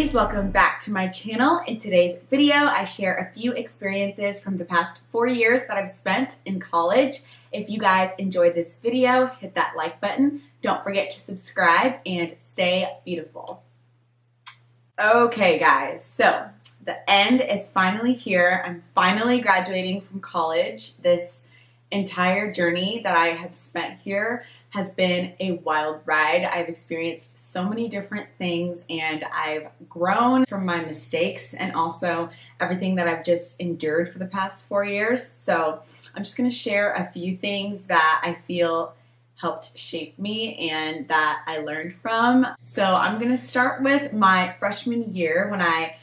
ladies, welcome back to my channel. In today's video, I share a few experiences from the past 4 years that I've spent in college. If you guys enjoyed this video, hit that like button. Don't forget to subscribe and stay beautiful. Okay guys, so the end is finally here. I'm finally graduating from college. This entire journey that I have spent here has been a wild ride. I've experienced so many different things and I've grown from my mistakes and also everything that I've just endured for the past 4 years. So I'm just going to share a few things that I feel helped shape me and that I learned from. So I'm going to start with my freshman year when I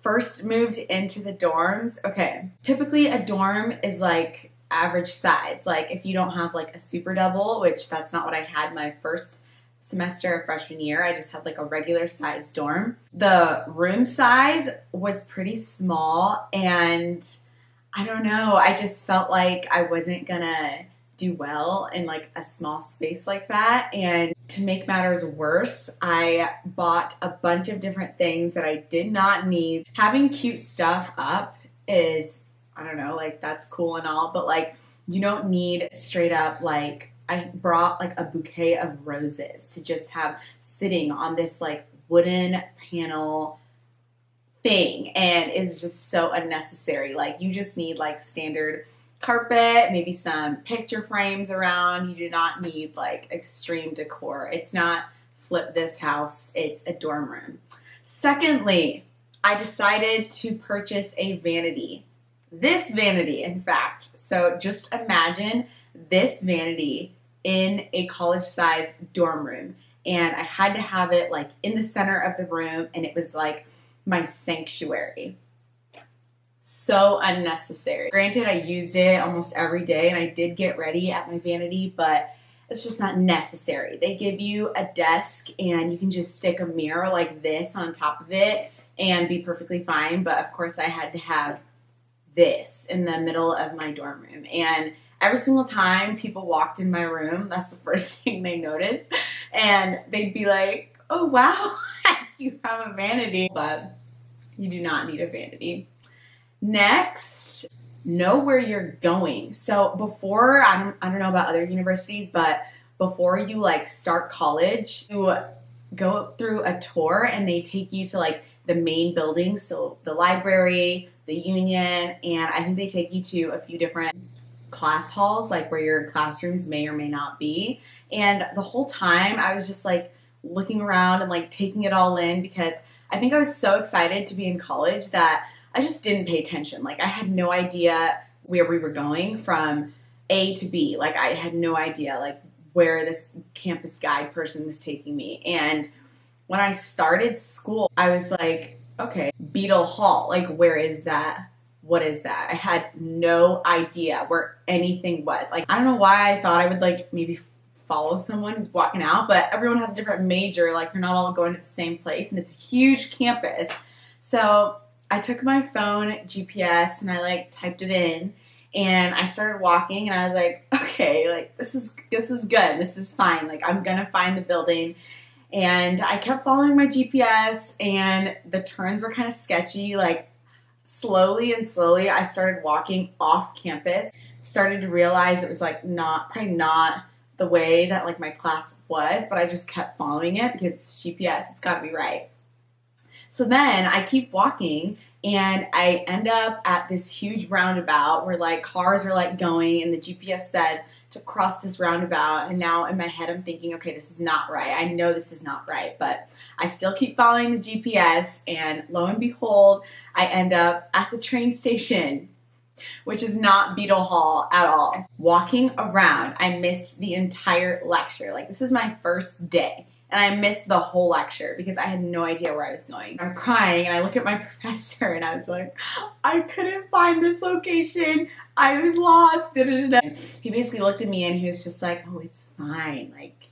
first moved into the dorms. Okay, typically a dorm is like average size. Like if you don't have like a super double, which that's not what I had my first semester of freshman year, I just had like a regular size dorm. The room size was pretty small and I don't know, I just felt like I wasn't gonna do well in like a small space like that. And to make matters worse, I bought a bunch of different things that I did not need. Having cute stuff up is, I don't know, like that's cool and all, but like you don't need straight up, like I brought like a bouquet of roses to just have sitting on this like wooden panel thing, and it's just so unnecessary. Like you just need like standard carpet, maybe some picture frames around. You do not need like extreme decor. It's not flip this house, it's a dorm room. Secondly, I decided to purchase a vanity. This vanity, in fact. So just imagine this vanity in a college-sized dorm room. And I had to have it like in the center of the room, and it was like my sanctuary. So unnecessary. Granted, I used it almost every day, and I did get ready at my vanity, but it's just not necessary. They give you a desk, and you can just stick a mirror like this on top of it and be perfectly fine. But of course, I had to have this in the middle of my dorm room, and every single time people walked in my room, that's the first thing they noticed, and they'd be like, oh wow, you have a vanity. But you do not need a vanity. Next, know where you're going. So before, I don't know about other universities, but before you like start college, you go through a tour and they take you to like the main buildings, so the library, the union, and I think they take you to a few different class halls, like where your classrooms may or may not be. And the whole time I was just like looking around and like taking it all in, because I think I was so excited to be in college that I just didn't pay attention. Like I had no idea where we were going from A to B. Like I had no idea like where this campus guide person was taking me. And when I started school, I was like, okay, Beetle Hall, like where is that? What is that? I had no idea where anything was. Like, I don't know why I thought I would like maybe follow someone who's walking out, but everyone has a different major. Like you're not all going to the same place, and it's a huge campus. So I took my phone GPS and I like typed it in, and I started walking, and I was like, okay, like this is good. This is fine. Like I'm gonna find the building. And I kept following my GPS, and the turns were kind of sketchy. Like slowly I started walking off campus, started to realize it was like probably not the way that like my class was, but I just kept following it because it's GPS, it's gotta be right. So then I keep walking, and I end up at this huge roundabout where like cars are like going, and the GPS says to cross this roundabout. And now in my head I'm thinking, okay, this is not right. I know this is not right, but I still keep following the GPS, and lo and behold, I end up at the train station, which is not Beetle Hall at all. Walking around, I missed the entire lecture. Like this is my first day, and I missed the whole lecture because I had no idea where I was going. I'm crying, and I look at my professor, and I was like, I couldn't find this location. I was lost. Da, da, da, da. He basically looked at me, and he was just like, oh, it's fine. Like,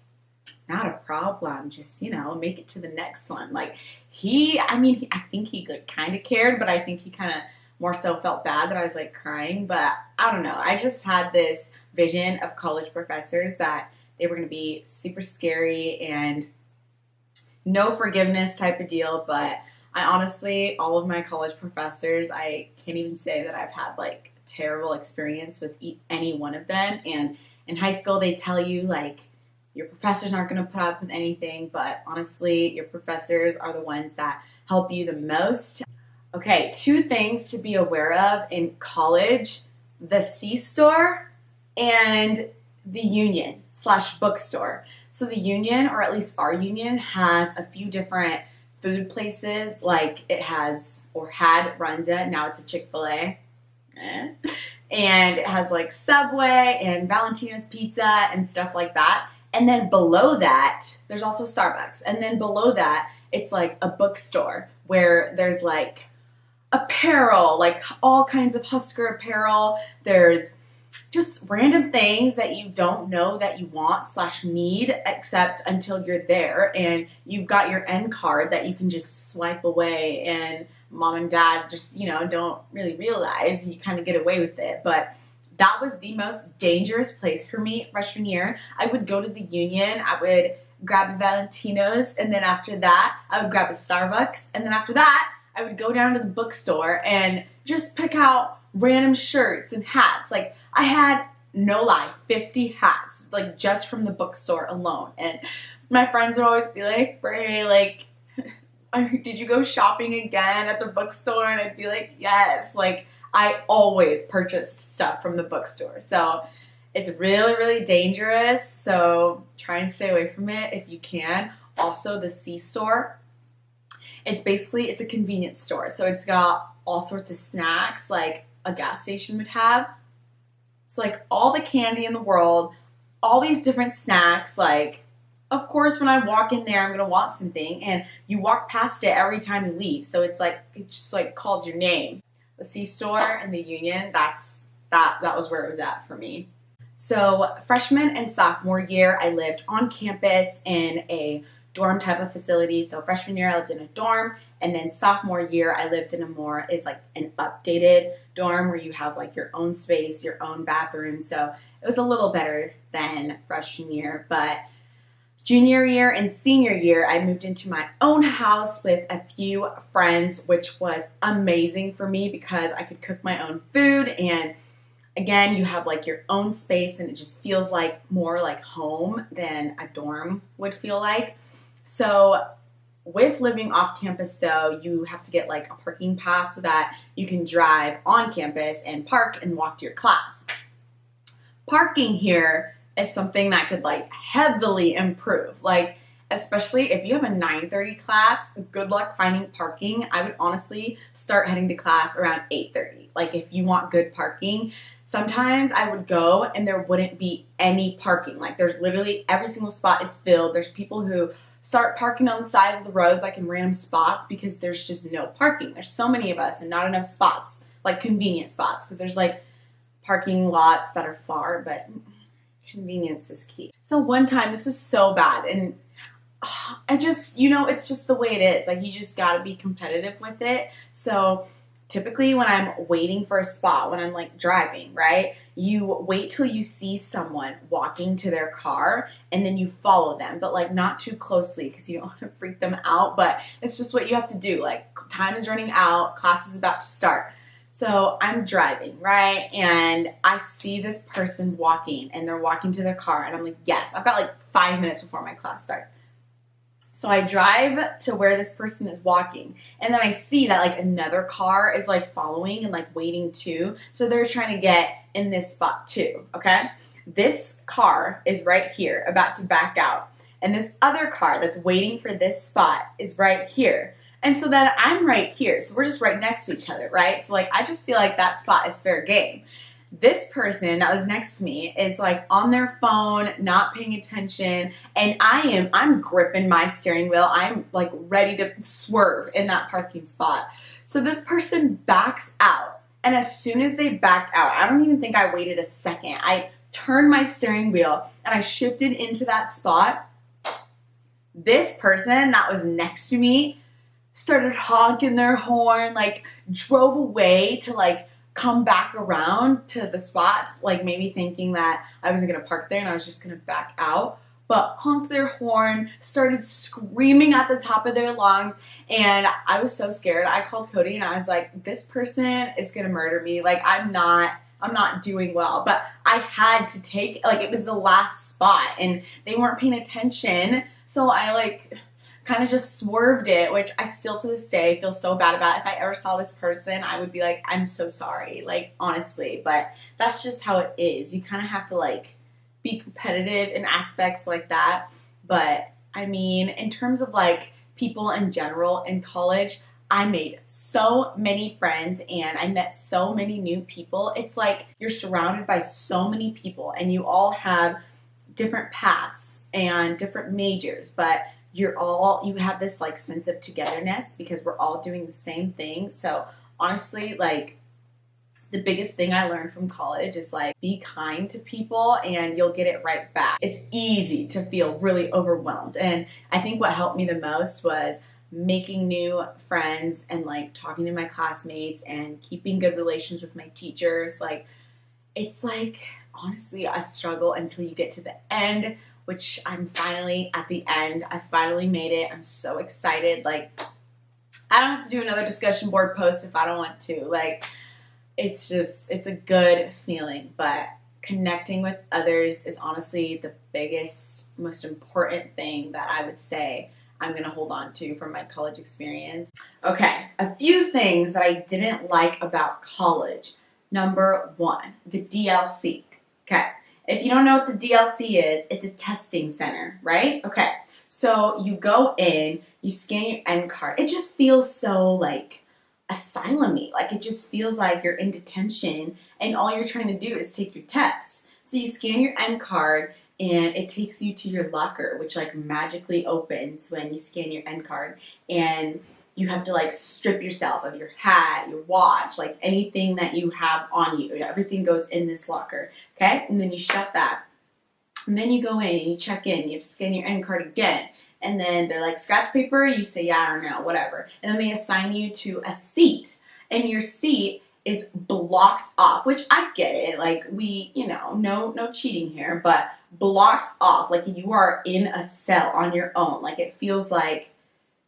not a problem. Just, you know, make it to the next one. Like, I think he like, kind of cared, but I think he kind of more so felt bad that I was like crying. But I don't know. I just had this vision of college professors that they were going to be super scary and no forgiveness type of deal, but I honestly, all of my college professors, I can't even say that I've had like terrible experience with any one of them. And in high school, they tell you like your professors aren't going to put up with anything, but honestly, your professors are the ones that help you the most. Okay, 2 things to be aware of in college: the C-store and the union / bookstore. So the union, or at least our union, has a few different food places. Like it has, or had, Runza. Now it's a Chick-fil-A. And it has like Subway and Valentino's Pizza and stuff like that. And then below that, there's also Starbucks. And then below that, it's like a bookstore where there's like apparel, like all kinds of Husker apparel. There's just random things that you don't know that you want / need, except until you're there and you've got your end card that you can just swipe away, and mom and dad just, don't really realize you kind of get away with it. But that was the most dangerous place for me freshman year. I would go to the union, I would grab a Valentino's, and then after that, I would grab a Starbucks, and then after that, I would go down to the bookstore and just pick out random shirts and hats. Like, I had, no lie, 50 hats, like, just from the bookstore alone. And my friends would always be like, Bray, like, did you go shopping again at the bookstore? And I'd be like, yes. Like, I always purchased stuff from the bookstore. So it's really, really dangerous. So try and stay away from it if you can. Also, the C-store. It's a convenience store. So it's got all sorts of snacks like a gas station would have. So like all the candy in the world, all these different snacks. Like, of course, when I walk in there, I'm going to want something. And you walk past it every time you leave. So it's like, it just like calls your name. The C-store and the union, that was where it was at for me. So freshman and sophomore year, I lived on campus in a dorm type of facility. So freshman year, I lived in a dorm, and then sophomore year, I lived in an updated dorm where you have like your own space, your own bathroom. So it was a little better than freshman year. But junior year and senior year, I moved into my own house with a few friends, which was amazing for me because I could cook my own food. And again, you have like your own space, and it just feels like more like home than a dorm would feel like. So with living off campus though, you have to get like a parking pass so that you can drive on campus and park and walk to your class. Parking here is something that could like heavily improve. Like, especially if you have a 9:30 class, good luck finding parking. I would honestly start heading to class around 8:30. Like, if you want good parking. Sometimes I would go and there wouldn't be any parking. Like, there's literally every single spot is filled. There's people who start parking on the sides of the roads, like in random spots, because there's just no parking. There's so many of us and not enough spots, like convenient spots, because there's like parking lots that are far, but convenience is key. So one time, this was so bad, and I just, it's just the way it is. Like, you just gotta be competitive with it. So typically when I'm waiting for a spot, when I'm like driving, right, you wait till you see someone walking to their car and then you follow them, but like not too closely because you don't want to freak them out, but it's just what you have to do. Like, time is running out, class is about to start. So I'm driving, right, and I see this person walking and they're walking to their car, and I'm like, yes, I've got like 5 minutes before my class starts. So I drive to where this person is walking, and then I see that like another car is like following and like waiting too. So they're trying to get in this spot too, okay? This car is right here, about to back out. And this other car that's waiting for this spot is right here. And so then I'm right here. So we're just right next to each other, right? So like, I just feel like that spot is fair game. This person that was next to me is like on their phone, not paying attention, and I'm gripping my steering wheel. I'm like ready to swerve in that parking spot. So this person backs out, and as soon as they back out, I don't even think I waited a second. I turned my steering wheel and I shifted into that spot. This person that was next to me started honking their horn, like drove away to like come back around to the spot, like maybe thinking that I wasn't going to park there and I was just going to back out. but honked their horn, started screaming at the top of their lungs, and I was so scared. I called Cody and I was like, this person is gonna murder me. Like, I'm not doing well. But I had to take, like, it was the last spot and they weren't paying attention, so I like kind of just swerved it, which I still to this day feel so bad about. If I ever saw this person, I would be like, I'm so sorry, like, honestly. But that's just how it is. You kind of have to like be competitive in aspects like that. But I mean, in terms of like people in general in college, I made so many friends and I met so many new people. It's like you're surrounded by so many people and you all have different paths and different majors, but you have this like sense of togetherness because we're all doing the same thing. So honestly, like, the biggest thing I learned from college is like, be kind to people and you'll get it right back. It's easy to feel really overwhelmed. And I think what helped me the most was making new friends and like talking to my classmates and keeping good relations with my teachers. Like, it's like honestly a struggle until you get to the end, which I'm finally at the end. I finally made it. I'm so excited. Like, I don't have to do another discussion board post if I don't want to. Like, it's a good feeling. But connecting with others is honestly the biggest, most important thing that I would say I'm going to hold on to from my college experience. Okay, a few things that I didn't like about college. Number one, the DLC. Okay, if you don't know what the DLC is, it's a testing center, right? Okay, so you go in, you scan your end card. It just feels so like asylum-y. Like, it just feels like you're in detention and all you're trying to do is take your test. So you scan your end card and it takes you to your locker, which like magically opens when you scan your end card, and you have to like strip yourself of your hat, your watch, like anything that you have on you. Everything goes in this locker, okay? And then you shut that. And then you go in and you check in. You have to scan your end card again. And then they're like, scratch paper? You say, yeah or no, whatever. And then they assign you to a seat. And your seat is blocked off, which I get it. Like, we, no cheating here, but blocked off. Like, you are in a cell on your own. Like, it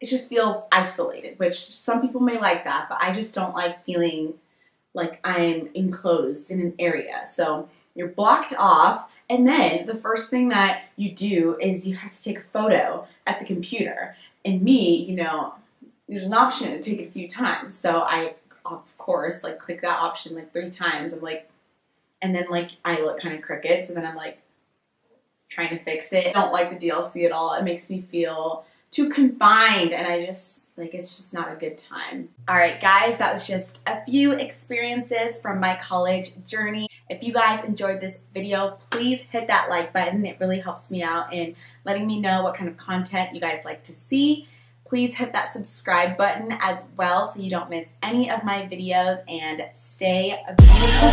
just feels isolated, which some people may like that, but I just don't like feeling like I'm enclosed in an area. So you're blocked off, and then the first thing that you do is you have to take a photo at the computer. And me, there's an option to take it a few times. So I, of course, like click that option like 3 times. I'm like, and then like I look kind of crooked. So then I'm like trying to fix it. I don't like the DLC at all. It makes me feel too confined, and I just like, it's just not a good time. All right, guys, that was just a few experiences from my college journey. If you guys enjoyed this video, please hit that like button. It really helps me out in letting me know what kind of content you guys like to see. Please hit that subscribe button as well so you don't miss any of my videos, and stay beautiful.